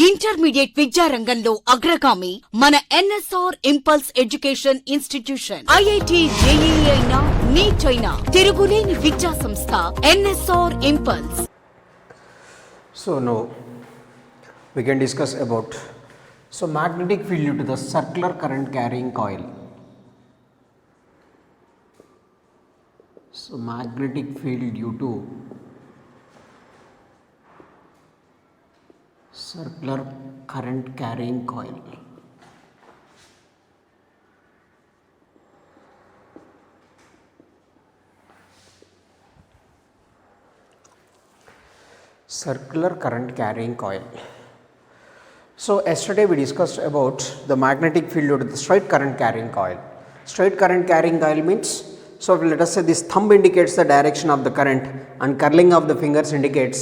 Intermediate విద్యారంగంలో అగ్రగామి మన NSR impulse education institution. IIT, JEE అయినా, నీట్ అయినా తిరుగులేని విద్యా సంస్థ NSR impulse. So now we can discuss about magnetic field due to the circular current carrying coil. So magnetic field due to circular current carrying coil. Circular current carrying coil. So yesterday we discussed about the magnetic field due to the straight current carrying coil. Straight current carrying coil means, so let us say this thumb indicates the direction of the current and curling of the fingers indicates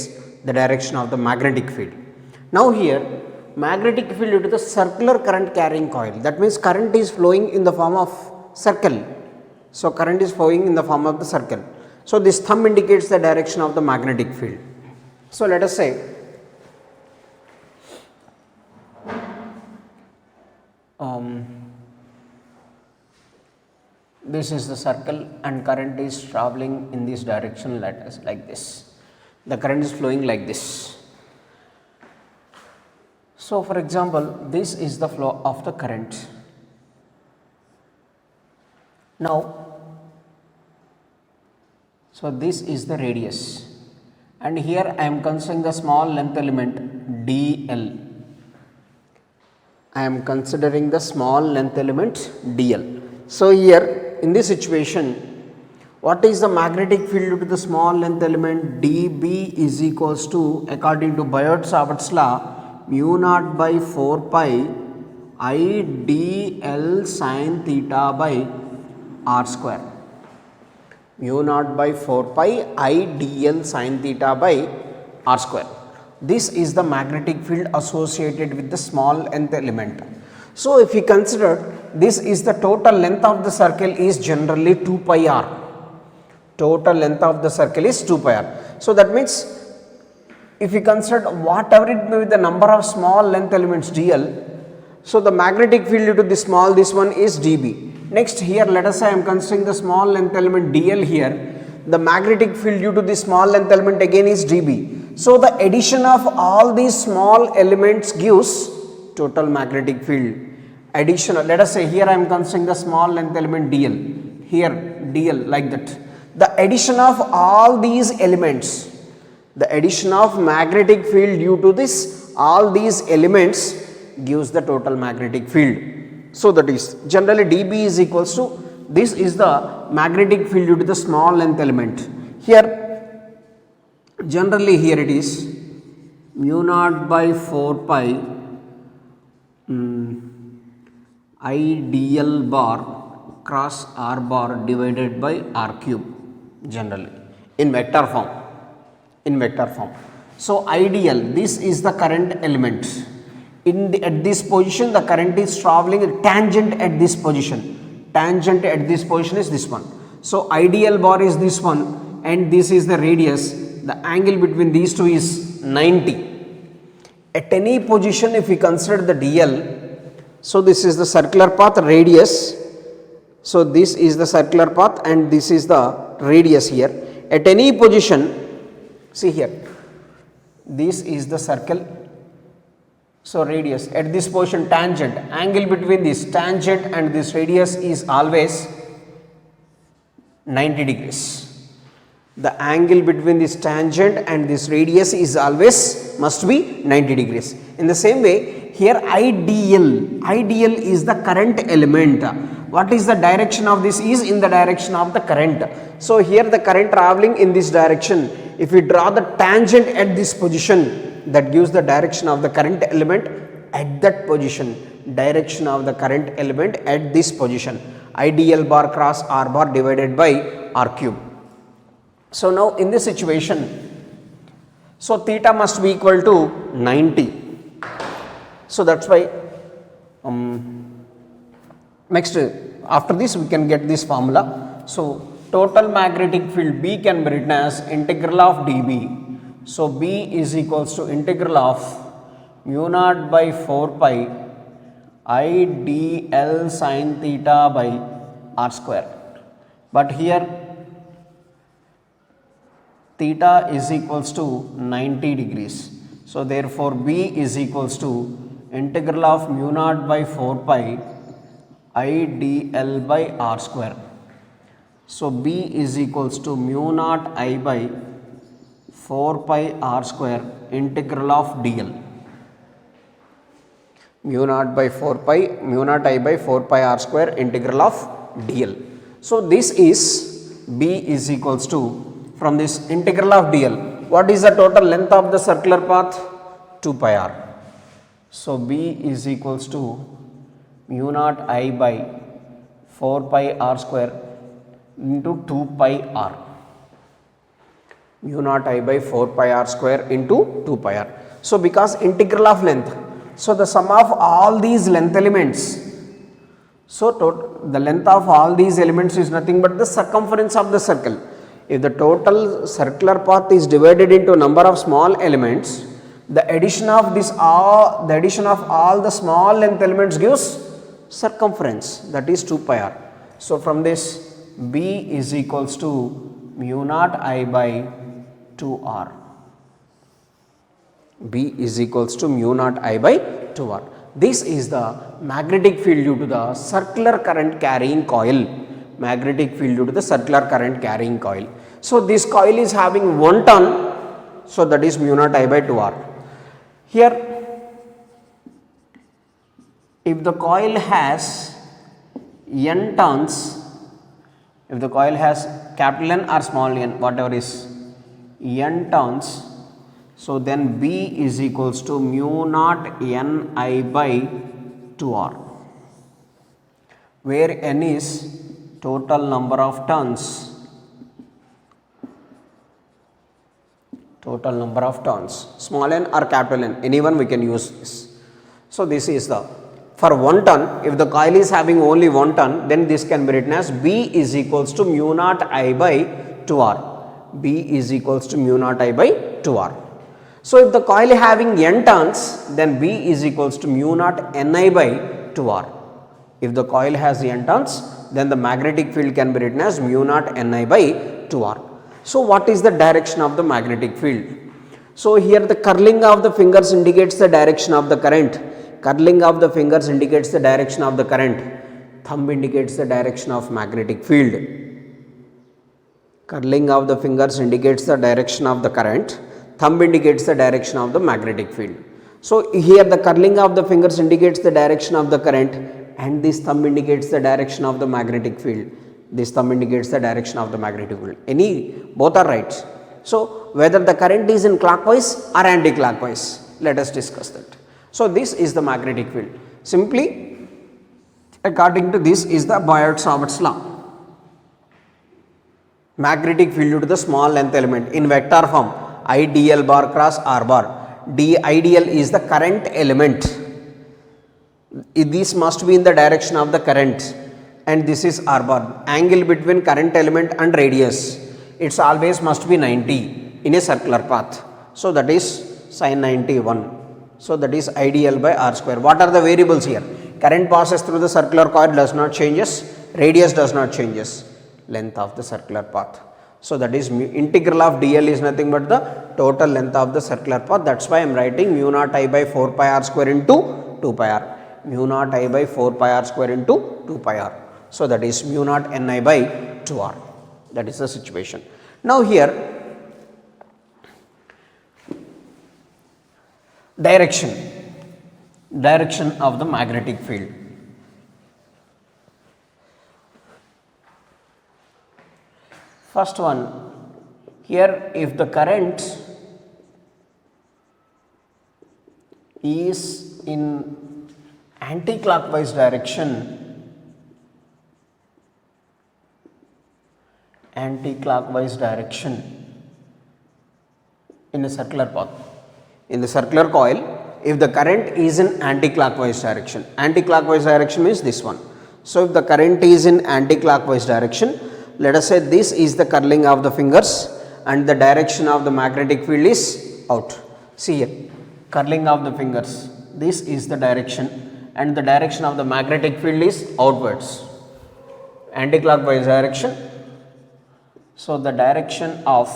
the direction of the magnetic field. Now here magnetic field due to the circular current carrying coil, that means current is flowing in the form of circle. So current is flowing in the form of the circle. So this thumb indicates the direction of the magnetic field. So let us say this is the circle and current is traveling in this direction like this. The current is flowing like this. So for example, this is the flow of the current. Now, so this is the radius and here I am considering the small length element dl. I am considering the small length element dl. So here in this situation, what is the magnetic field due to the small length element dB is equals to, according to Biot-Savart's law, mu naught by 4 pi I dl sin theta by r square. Mu naught by 4 pi I dl sin theta by r square. This is the magnetic field associated with the small length element. So if we consider this is the total length of the circle is generally 2 pi r. Total length of the circle is 2 pi r. So that means if we consider whatever it may be the number of small length elements dl, so the magnetic field due to this small, this one is dB. Next here let us say I am considering the small length element dl here, the magnetic field due to this small length element again is dB. So the addition of all these small elements gives total magnetic field. Additional, let us say here I am considering the small length element dl, here dl like that. The addition of all these elements, the addition of magnetic field due to this all these elements gives the total magnetic field. So that is generally dB is equals to, this is the magnetic field due to the small length element. Here generally here it is mu naught by 4 pi I dl bar cross r bar divided by r cube, generally in vector form. So ideal, this is the current element. At this position the current is traveling tangent at this position. Tangent at this position is this one. So ideal bar is this one and this is the radius. The angle between these two is 90. At any position if we consider the dl, so this is the circular path radius. So this is the circular path and this is the radius here. At any position, see here, this is the circle. So radius at this position tangent, angle between this tangent and this radius is always 90 degrees. The angle between this tangent and this radius is always must be 90 degrees. In the same way here IDL is the current element. What is the direction of this is in the direction of the current. So here the current traveling in this direction. If we draw the tangent at this position, that gives the direction of the current element at that position. Direction of the current element at this position. IDL bar cross r bar divided by r cube. So now in this situation, so theta must be equal to 90. So that's why next after this we can get this formula. So total magnetic field B can be written as integral of dB. So B is equals to integral of mu naught by 4 pi I dl sin theta by r square. But here theta is equals to 90 degrees. So therefore B is equals to integral of mu naught by 4 pi I dl by r square. So B is equals to mu naught I by 4 pi r square integral of dl. Mu naught by 4 pi mu naught I by 4 pi r square integral of dl. So this is B is equals to, from this integral of dl, what is the total length of the circular path? 2 pi r. So B is equals to mu naught I by 4 pi r square into 2 pi r. Mu naught I by 4 pi r square into 2 pi r. So because integral of length, so the sum of all these length elements, so the length of all these elements is nothing but the circumference of the circle. If the total circular path is divided into number of small elements, the addition of all the small length elements gives circumference, that is 2 pi r. So from this B is equals to mu naught I by 2r. B is equals to mu naught I by 2r. This is the magnetic field due to the circular current carrying coil. Magnetic field due to the circular current carrying coil. So this coil is having 1 turn, so that is mu naught I by 2r. Here, if the coil has n turns, if the coil has capital N or small n, whatever is n turns, so then B is equals to mu naught n I by 2r, where n is total number of turns. Total number of turns, small n or capital N, anyone we can use this. So this is the, for 1 turn, if the coil is having only 1 turn, then this can be written as B is equals to mu naught I by 2r. B is equals to mu naught I by 2r. So if the coil having n turns, then B is equals to mu naught Ni by 2r. If the coil has n turns, then the magnetic field can be written as mu naught Ni by 2r. So what is the direction of the magnetic field? So here the curling of the fingers indicates the direction of the current. Curling of the fingers indicates the direction of the current. Thumb indicates the direction of magnetic field. Curling of the fingers indicates the direction of the current. Thumb indicates the direction of the magnetic field. So here the curling of the fingers indicates the direction of the current, and this thumb indicates the direction of the magnetic field. This thumb indicates the direction of the magnetic field. Both are right. So whether the current is in clockwise or anti-clockwise, let us discuss that. So this is the magnetic field. Simply, according to this is the Biot-Savart's law. Magnetic field due to the small length element in vector form, I dl bar cross r bar. Idl is the current element. This must be in the direction of the current, and this is r bar. Angle between current element and radius, it's always must be 90 in a circular path. So that is sin 91. So that is idl by r square. What are the variables here? Current passes through the circular coil, does not changes. Radius does not changes. Length of the circular path. So that is integral of dl is nothing but the total length of the circular path. That's why I am writing mu naught I by 4 pi r square into 2 pi r. Mu naught I by 4 pi r square into 2 pi r. So that is mu naught Ni by 2r. That is the situation. Now here, direction of the magnetic field. First one, here if the current is in anti-clockwise direction, in a circular path, in the circular coil, if the current is in anti-clockwise direction, anti-clockwise direction means this one. So if the current is in anti-clockwise direction, let us say this is the curling of the fingers and the direction of the magnetic field is out. See here, curling of the fingers, this is the direction, and the direction of the magnetic field is outwards, anti-clockwise direction. So the direction of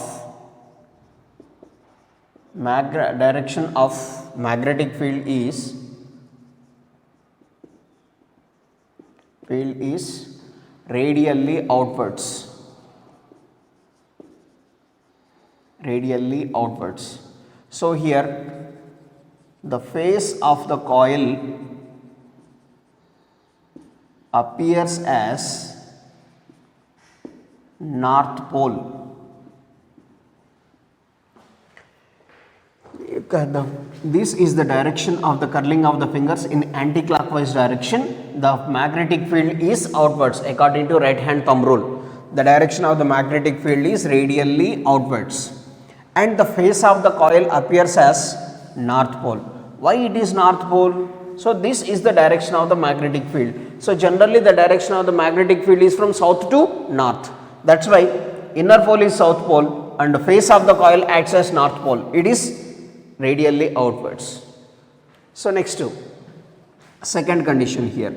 magnetic field is radially outwards. So here the face of the coil appears as north pole. This is the direction of the curling of the fingers in anti-clockwise direction. The magnetic field is outwards according to right hand thumb rule. The direction of the magnetic field is radially outwards, and the face of the coil appears as north pole. Why it is north pole? So this is the direction of the magnetic field. So generally the direction of the magnetic field is from south to north. That's why inner pole is south pole and the face of the coil acts as north pole. It is radially outwards. So next to second condition here.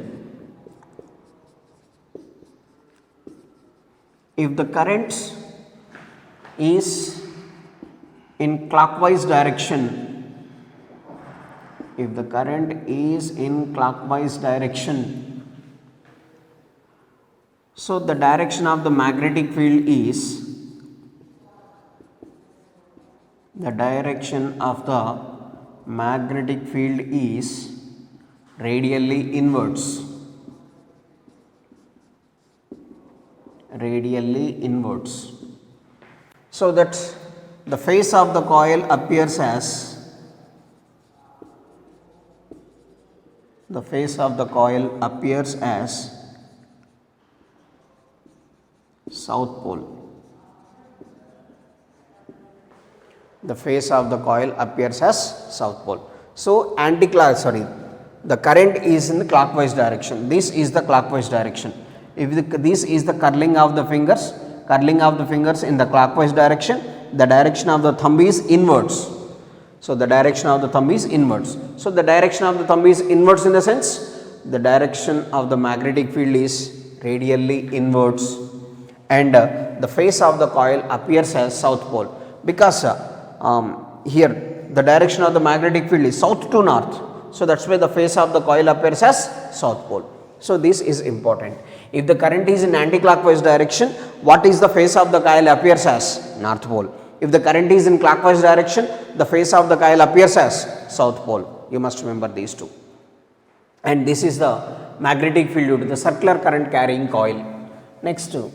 If the current is in clockwise direction, so the direction of the magnetic field is radially inwards. So that the face of the coil appears as south pole. So the current is in the clockwise direction. This is the clockwise direction. If this is the curling of the fingers in the clockwise direction, the direction of the thumb is inwards. So the direction of the thumb is inwards. So the direction of the thumb is inwards in the sense the direction of the magnetic field is radially inwards, and the face of the coil appears as south pole, because here the direction of the magnetic field is south to north. So that's why the face of the coil appears as south pole. So this is important. If the current is in anti-clockwise direction, what is the face of the coil appears as north pole. If the current is in clockwise direction, the face of the coil appears as south pole. You must remember these two. And this is the magnetic field due to the circular current carrying coil. Next to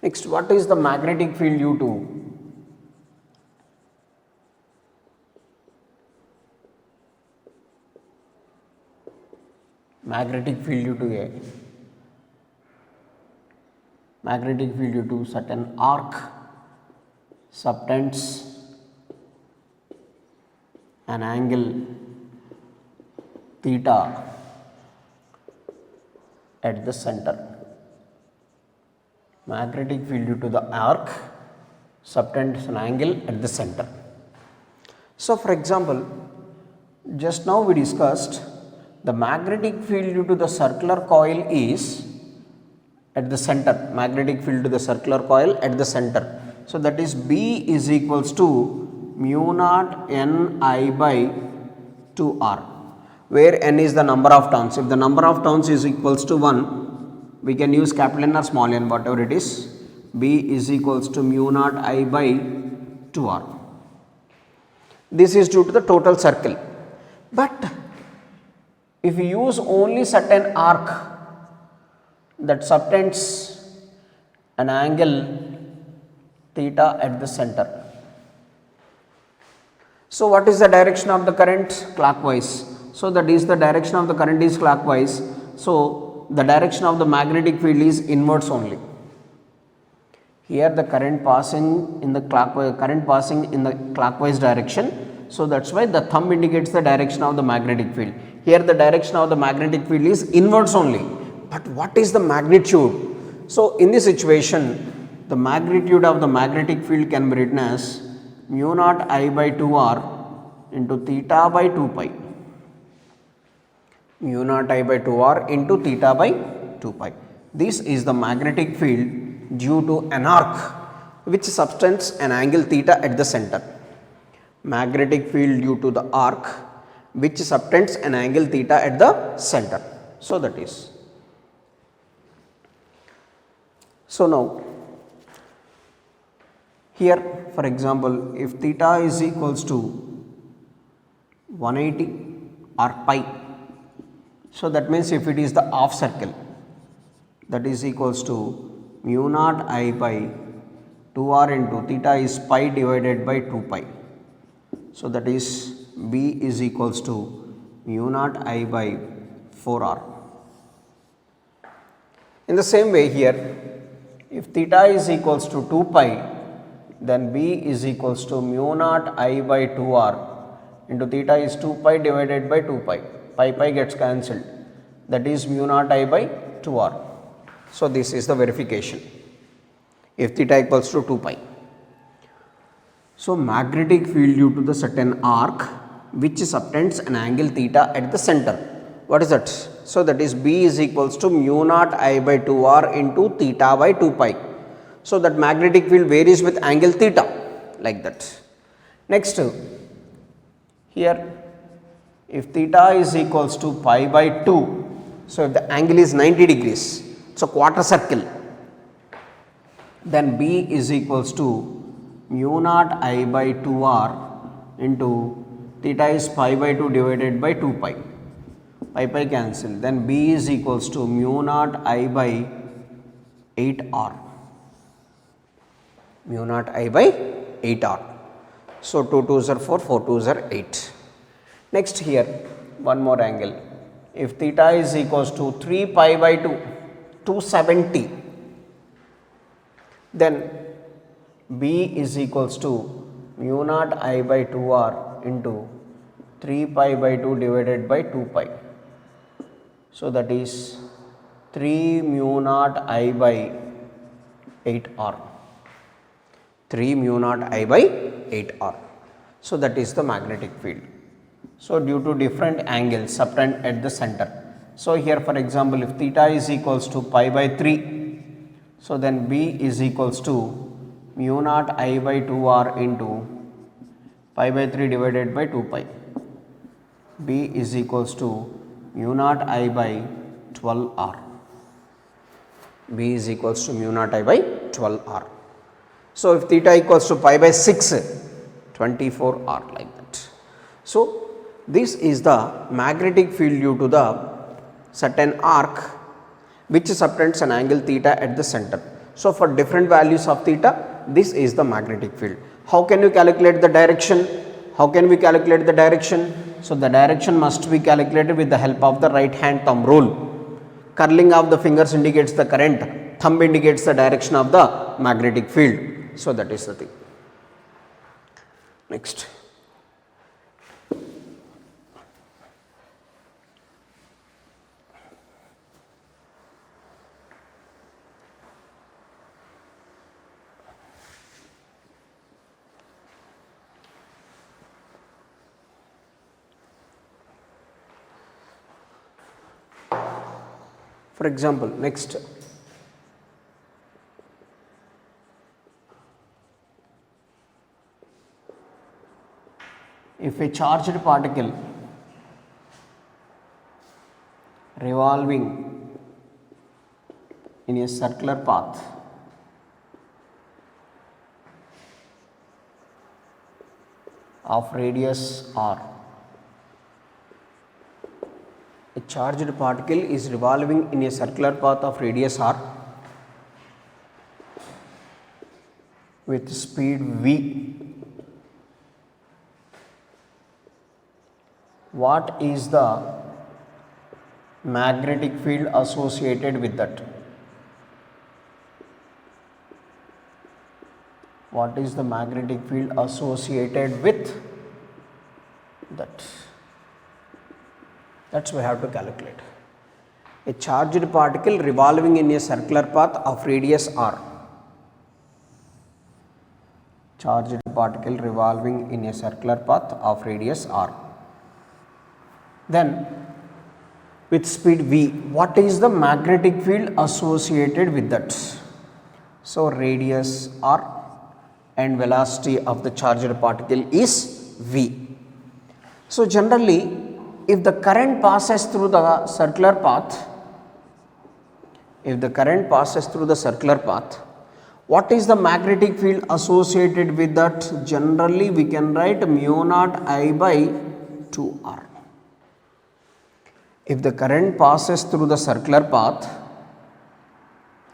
Next, what is the magnetic field due to? Magnetic field due to certain arc subtends an angle theta at the center. Magnetic field due to the arc subtends an angle at the center. So for example, just now we discussed the magnetic field due to the circular coil is at the center. Magnetic field to the circular coil at the center. So that is B is equals to mu naught Ni by 2R, where N is the number of turns. If the number of turns is equals to 1, we can use capital N or small n, whatever it is. B is equals to mu naught I by 2R. This is due to the total circle. But if you use only certain arc that subtends an angle theta at the center. So what is the direction of the current? Clockwise. So that is the direction of the current is clockwise. So the direction of the magnetic field is inwards only. Here the current passing in the clockwise direction. So that's why the thumb indicates the direction of the magnetic field. Here the direction of the magnetic field is inwards only. But what is the magnitude? So in this situation, the magnitude of the magnetic field can be written as mu naught I by 2r into theta by 2 pi. Mu naught I by 2r into theta by 2 pi. This is the magnetic field due to an arc which subtends an angle theta at the center. Magnetic field due to the arc which subtends an angle theta at the center. So that is. So now here for example, if theta is equals to 180 or pi, so that means if it is the half circle, that is equals to mu naught I by 2r into theta is pi divided by 2 pi. So that is B is equals to mu naught I by 4r. In the same way here, if theta is equals to 2 pi, then B is equals to mu naught I by 2r into theta is 2 pi divided by 2 pi. Pi gets cancelled. That is mu naught I by 2r. So this is the verification. If theta equals to 2 pi. So magnetic field due to the certain arc which subtends an angle theta at the center. What is that? So that is B is equals to mu naught I by 2r into theta by 2 pi. So that magnetic field varies with angle theta, like that. Next, here if theta is equals to pi by 2, so if the angle is 90 degrees, it's a quarter circle, then B is equals to mu naught I by 2r into theta is pi by 2 divided by 2 pi. Pi cancel, then B is equals to mu naught I by 8r. Mu naught I by 8r. So 2 2s are 4, 4 2s are 8. Next here, one more angle. If theta is equals to 3 pi by 2, 270, then B is equals to mu naught I by 2r into 3 pi by 2 divided by 2 pi. So that is 3 mu naught I by 8r. 3 mu naught I by 8r. So that is the magnetic field. So due to different angles subtend at the center. So here for example, if theta is equals to pi by 3, so then B is equals to mu naught I by 2r into pi by 3 divided by 2 pi. B is equals to mu naught I by 12r. B is equals to mu naught I by 12r. So if theta equals to pi by 6, 24r, like that. So this is the magnetic field due to the certain arc which subtends an angle theta at the center. So for different values of theta, this is the magnetic field. How can you calculate the direction? How can we calculate the direction? So the direction must be calculated with the help of the right hand thumb rule. Curling of the fingers indicates the current, thumb indicates the direction of the magnetic field. So that is the thing. Next. For example, next, if a charged particle revolving in a circular path of radius r, a charged particle is revolving in a circular path of radius r with speed v. What is the magnetic field associated with that? what is the magnetic field associated with that. That's we have to calculate. A charged particle revolving in a circular path of radius r. Charged particle revolving in a circular path of radius r. Then with speed v, what is the magnetic field associated with that? So radius r and velocity of the charged particle is v. So generally, if the current passes through the circular path, what is the magnetic field associated with that? Generally, we can write mu naught I by 2r. If the current passes through the circular path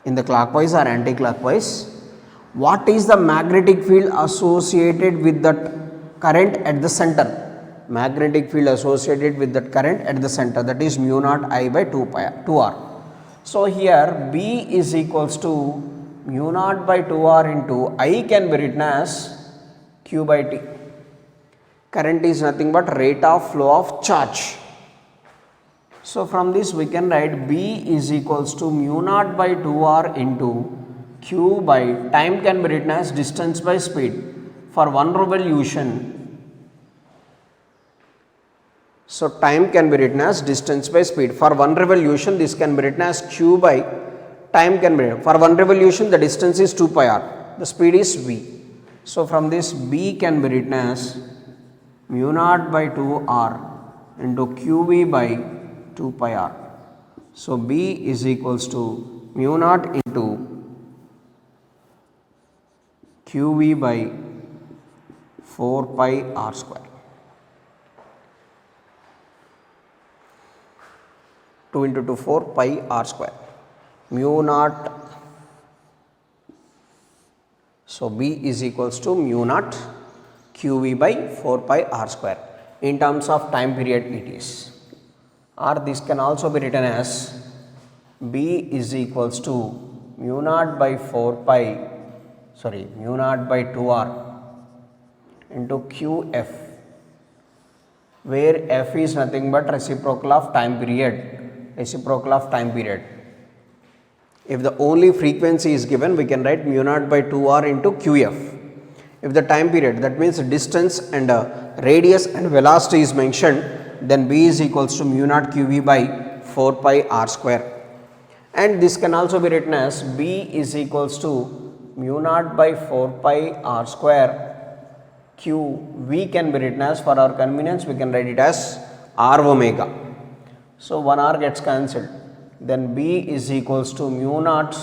in the clockwise or anti-clockwise, what is the magnetic field associated with that current at the center? Magnetic field associated with that current at the center, that is mu naught I by 2r. So here B is equals to mu naught by 2r into I can be written as Q by T. Current is nothing but rate of flow of charge. So from this we can write B is equals to mu naught by 2r into Q by time can be written as distance by speed. For one revolution, so time can be written as distance by speed. For one revolution, this can be written as Q by time can be written. For one revolution, the distance is 2 pi r, the speed is v. So from this B can be written as mu naught by 2r into Qv by 2 pi r. So B is equals to mu naught into Qv by 4 pi r square. 2 into 2 4 pi r square mu naught. So B is equals to mu naught Qv by 4 pi r square. In terms of time period it is, or this can also be written as B is equals to mu naught by 2r into Qf, where f is nothing but reciprocal of time period. If the only frequency is given, we can write mu naught by 2r into Qf. If the time period, that means distance and radius and velocity is mentioned, then B is equals to mu naught Qv by 4 pi r square. And this can also be written as B is equals to mu naught by 4 pi r square Q. V can be written as, for our convenience, we can write it as r omega. So 1 r gets cancelled, then B is equals to mu naught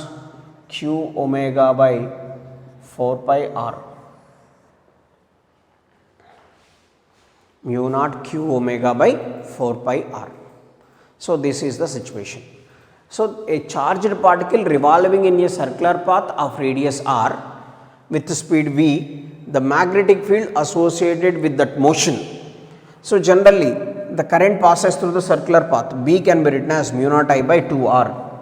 Q omega by 4 pi r. Mu naught Q omega by 4 pi r. So this is the situation. So a charged particle revolving in a circular path of radius r with speed v, the magnetic field associated with that motion. So generally the current passes through the circular path. B can be written as mu naught I by 2r.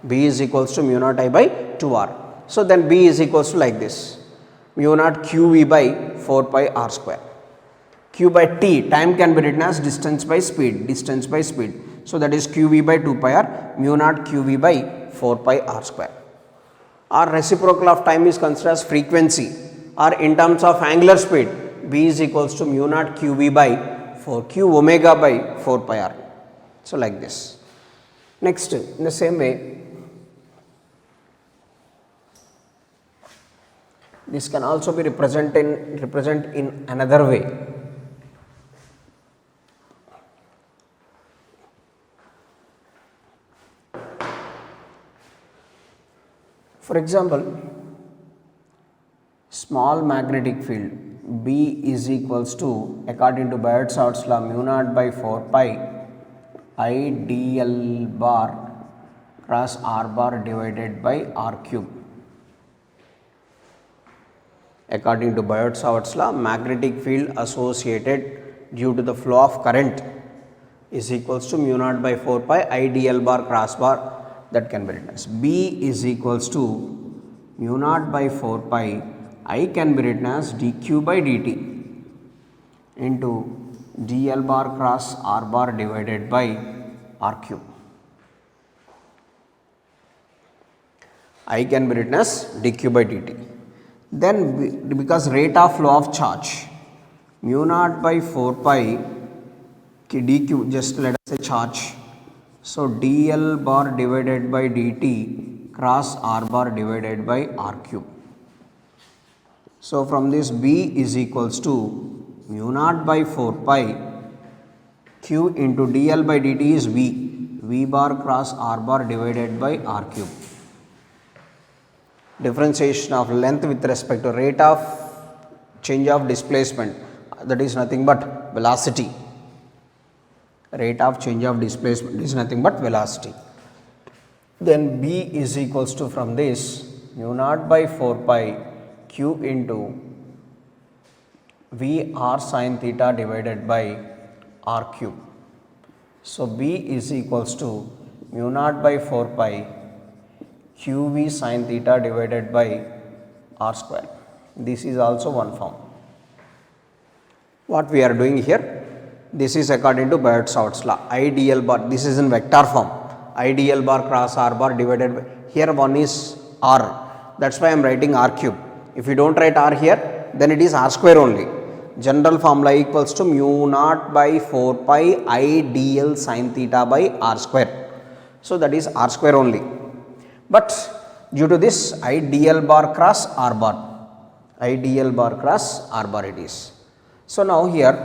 B is equals to mu naught I by 2r. So then B is equals to like this, mu naught Qv by 4 pi r square. Q by T, time can be written as distance by speed. So that is Qv by 2 pi r, mu naught Qv by 4 pi r square. Our reciprocal of time is considered as frequency, or in terms of angular speed, B is equals to mu naught Qv by 4 Q omega by 4 pi r. So like this. Next, in the same way, this can also be represent in another way. For example, small magnetic field B is equals to, according to Biot-Savart's law, mu naught by 4 pi I dl bar cross r bar divided by r cube. According to Biot-Savart's law, magnetic field associated due to the flow of current is equals to mu naught by 4 pi I dl bar cross bar, that can be written as B is equals to mu naught by 4 pi I can be written as dq by dt into dl bar cross r bar divided by r cube. I can be written as dq by dt. Then because rate of flow of charge mu naught by 4 pi dq, just let us say charge. So dl bar divided by dt cross r bar divided by r cube. So from this b is equals to mu naught by 4 pi q into dl by dt is v bar cross r bar divided by r cube. Differentiation of length with respect to rate of change of displacement, that is nothing but velocity. Rate of change of displacement is nothing but velocity. Then b is equals to from this mu naught by 4 pi q into v r sin theta divided by r cube. So b is equals to mu naught by 4 pi qv sin theta divided by r square. This is also one form. What we are doing here, this is according to Biot-Savart's law. IDL bar, this is in vector form. IDL bar cross r bar divided by, here one is r, that is why I am writing r cube. If you do not write r here, then it is r square only. General formula equals to mu naught by 4 pi I dl sin theta by r square. So that is r square only. But due to this I dl bar cross r bar, I dl bar cross r bar it is. So now here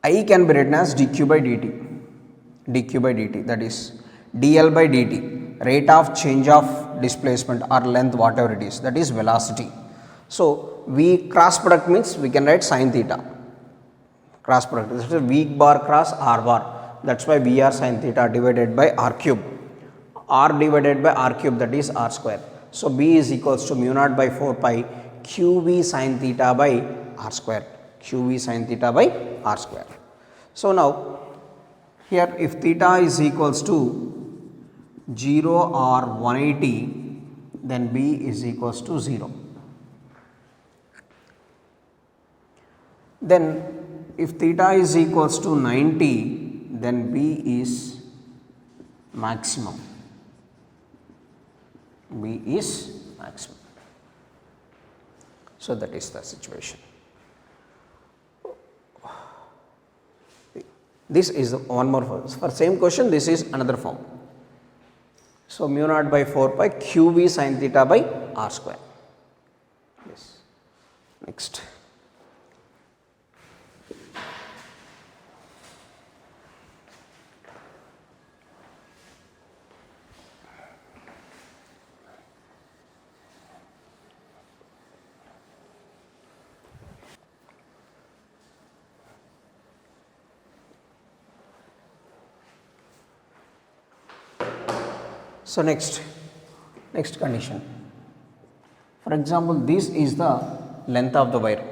I can be written as dq by dt, dq by dt, that is dl by dt, rate of change of displacement or length whatever it is, that is velocity. So v cross product means we can write sin theta, cross product, that is v bar cross r bar, that is why vr sin theta divided by r cube, r divided by r cube, that is r square. So b is equals to mu naught by 4 pi qv sin theta by r square, qv sin theta by r square. So now here if theta is equals to 0 or 180, then b is equals to 0. Then if theta is equals to 90, then b is maximum, b is maximum. So that is the situation. This is one more for same question, this is another form. So mu naught by 4 pi qv sin theta by r square. Yes. Next. So next condition. For example, this is the length of the wire.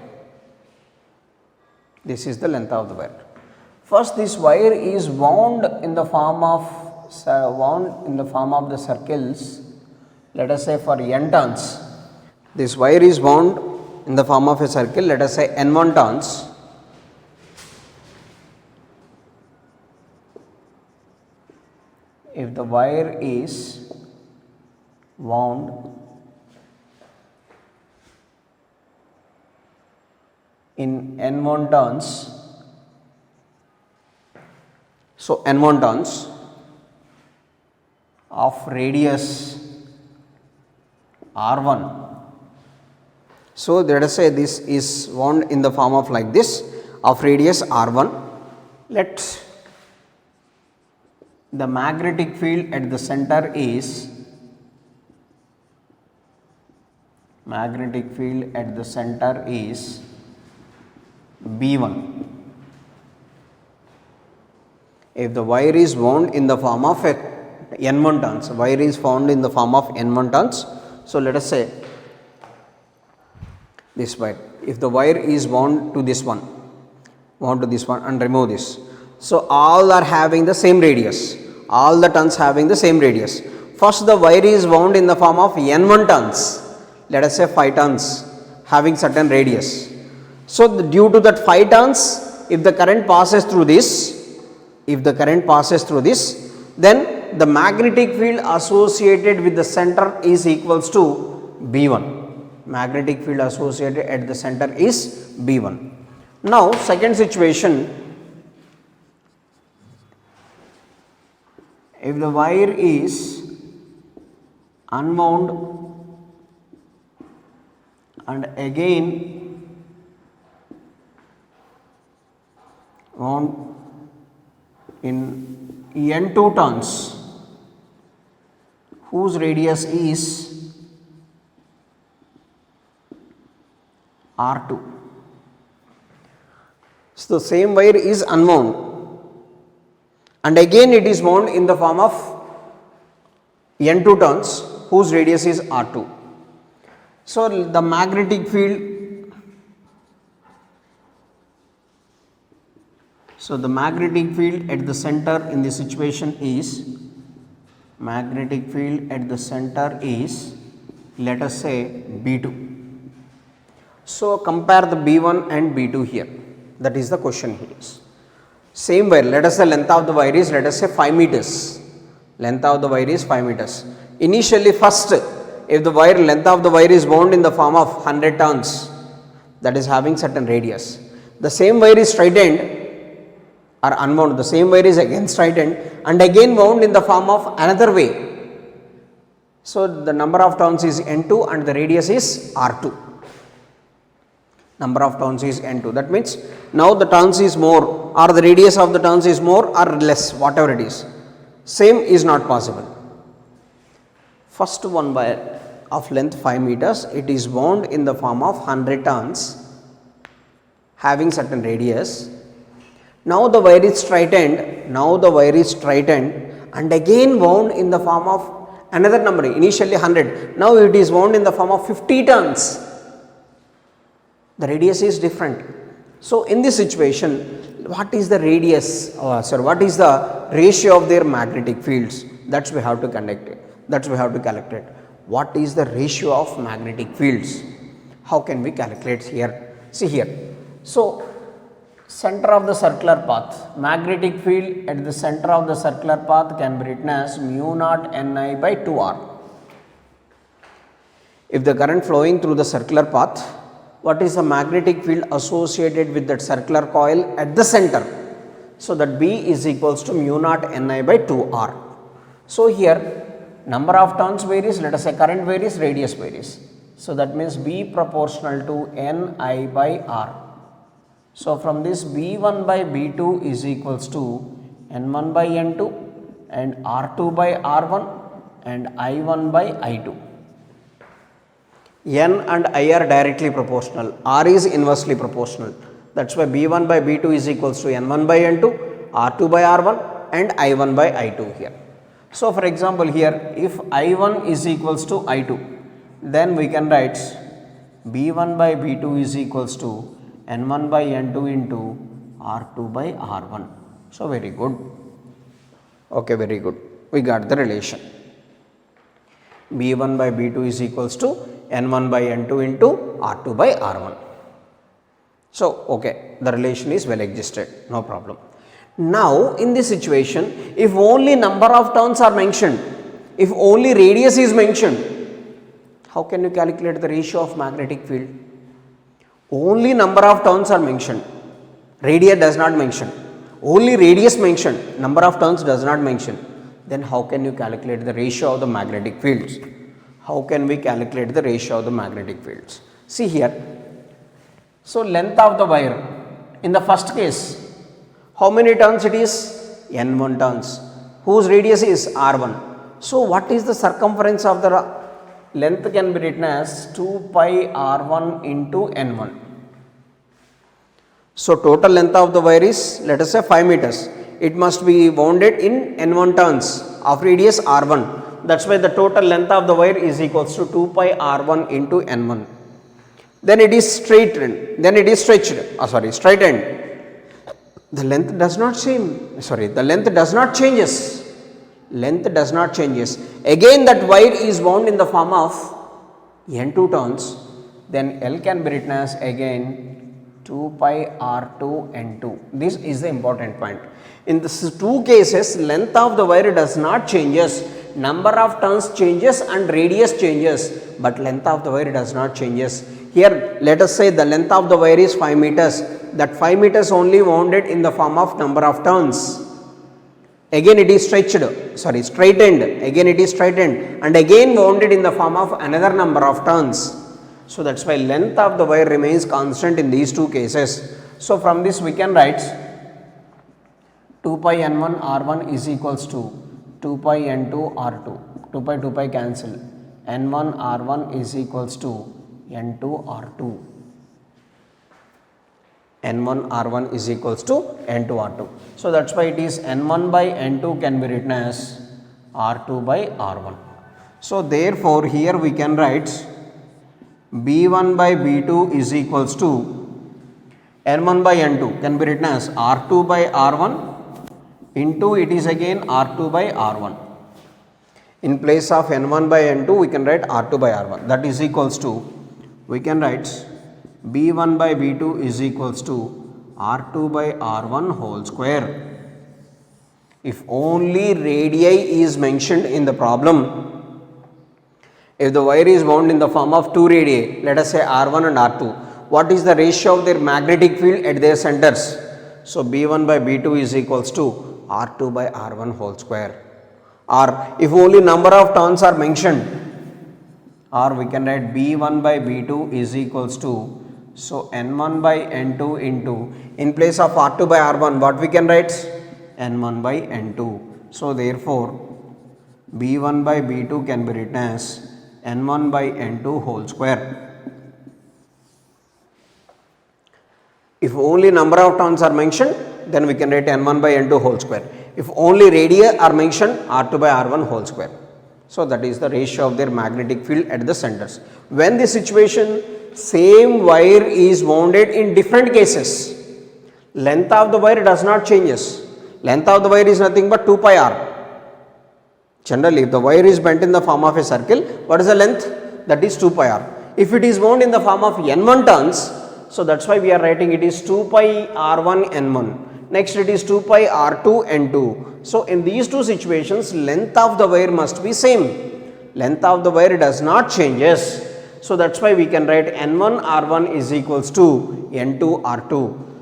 This is the length of the wire. First, this wire is wound in the form of the circles. Let us say for n turns. This wire is wound in the form of a circle. Let us say n1 turns. If the wire is wound in n1 turns, so n1 turns of radius r1. So let us say this is wound in the form of like this, of radius r1. Let the magnetic field at the center is B1. If the wire is wound in the form of n1 turns, wire is found in the form of n1 turns. So let us say this wire, if the wire is wound to this one and remove this. So all are having the same radius, all the turns having the same radius. First the wire is wound in the form of N1 turns, let us say 5 turns having certain radius. So due to that 5 turns, if the current passes through this, then the magnetic field associated with the center is equals to B1. Magnetic field associated at the center is B1. Now second situation, if the wire is unwound and again wound in N2 turns whose radius is R2. So the same wire is unwound and again it is wound in the form of N2 turns whose radius is R2. So the magnetic field, at the center in this situation is, let us say B2. So compare the B1 and B2 here, that is the question here is. Same wire, let us say length of the wire is, let us say 5 meters. Initially first, if the wire length of the wire is wound in the form of 100 turns, that is having certain radius, the same wire is straightened or unwound, the same wire is again straightened and again wound in the form of another way. So the number of turns is N2 and the radius is R2. That means now the turns is more or the radius of the turns is more or less, whatever it is. Same is not possible. First one wire of length 5 meters, it is wound in the form of 100 turns having certain radius. Now the wire is straightened and again wound in the form of another number, initially 100, now it is wound in the form of 50 turns. The radius is different. So in this situation, what is the radius, what is the ratio of their magnetic fields? That's we have to calculate. What is the ratio of magnetic fields? How can we calculate here? See here. So center of the circular path, magnetic field at the center of the circular path can be written as mu naught Ni by 2R. If the current flowing through the circular path, what is the magnetic field associated with that circular coil at the center? So that B is equals to mu naught Ni by 2R. So here number of turns varies, let us say current varies, radius varies. So that means B proportional to Ni by R. So from this B1 by B2 is equals to N1 by N2 and R2 by R1 and I1 by I2. N and I are directly proportional, R is inversely proportional. That's why B1 by B2 is equals to N1 by N2, R2 by R1 and I1 by I2 here. So for example here, if I1 is equals to I2, then we can write B1 by B2 is equals to N1 by N2 into R2 by R1. So very good. Okay, very good. We got the relation. B1 by B2 is equals to N1 by N2 into R2 by R1. So, okay, the relation is well existed, no problem. Now, in this situation, if only number of turns are mentioned, if only radius is mentioned, how can you calculate the ratio of magnetic field? Only number of turns are mentioned, radius does not mention. Only radius mentioned, number of turns does not mention. Then how can you calculate the ratio of the magnetic fields? How can we calculate the ratio of the magnetic fields? See here. So length of the wire, in the first case, how many turns it is? N1 turns, whose radius is R1. So what is the circumference of the length can be written as 2 pi R1 into N1. So total length of the wire is, let us say 5 meters. It must be wounded in N1 turns of radius R1. That's why the total length of the wire is equals to 2 pi R1 into N1. Then it is straightened, straightened. The length does not change, the length does not changes. length does not changes. Again that wire is wound in the form of N2 turns, then L can be written as again 2 pi R2 N2. This is the important point. In these two cases, length of the wire does not changes, number of turns changes and radius changes, but length of the wire does not changes. Here let us say the length of the wire is 5 meters, that 5 meters only wounded in the form of number of turns. Again it is straightened, again it is straightened and again wounded in the form of another number of turns. So that's why length of the wire remains constant in these two cases. So from this we can write 2 pi n1 r1 is equals to 2 pi n2 r2, 2 pi cancel, n1 r1 is equals to n2 r2. N1 R1 is equals to N2 R2. So that's why it is N1 by N2 can be written as R2 by R1. So therefore here we can write B1 by B2 is equals to N1 by N2 can be written as R2 by R1 into it is again R2 by R1. In place of N1 by N2 we can write R2 by R1, that is equals to, we can write B1 by B2 is equals to R2 by R1 whole square. If only radii is mentioned in the problem, if the wire is wound in the form of two radii, let us say R1 and R2, what is the ratio of their magnetic field at their centers? So B1 by B2 is equals to R2 by R1 whole square. Or if only number of turns are mentioned, or we can write B1 by B2 is equals to, so N1 by N2 into, in place of R2 by R1 what we can write? N1 by N2. So therefore B1 by B2 can be written as N1 by N2 whole square. If only number of turns are mentioned, then we can write N1 by N2 whole square. If only radii are mentioned, R2 by R1 whole square. So that is the ratio of their magnetic field at the centers. When the situation, same wire is wounded in different cases, length of the wire does not changes. Length of the wire is nothing but 2 pi r. Generally if the wire is bent in the form of a circle, what is the length? That is 2 pi r. If it is wound in the form of n1 turns, so that's why we are writing it is 2 pi r1 n1. Next it is 2 pi r2 n2. So in these two situations, length of the wire must be same. Length of the wire does not changes. So that's why we can write N1 R1 is equals to N2 R2.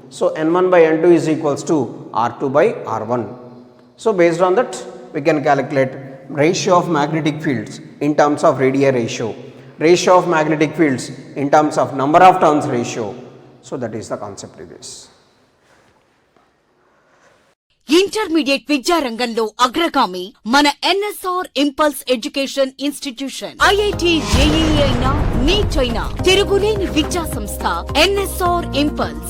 So N1 by N2 is equals to R2 by R1. So based on that we can calculate ratio of magnetic fields in terms of radii ratio, ratio of magnetic fields in terms of number of turns ratio. So that is the concept of this. Intermediate విద్యారంగంలో అగ్రగామి మన NSR impulse education institution. IIT JEE అయినా neat అయినా తిరుగులేని విద్యా సంస్థ NSR impulse.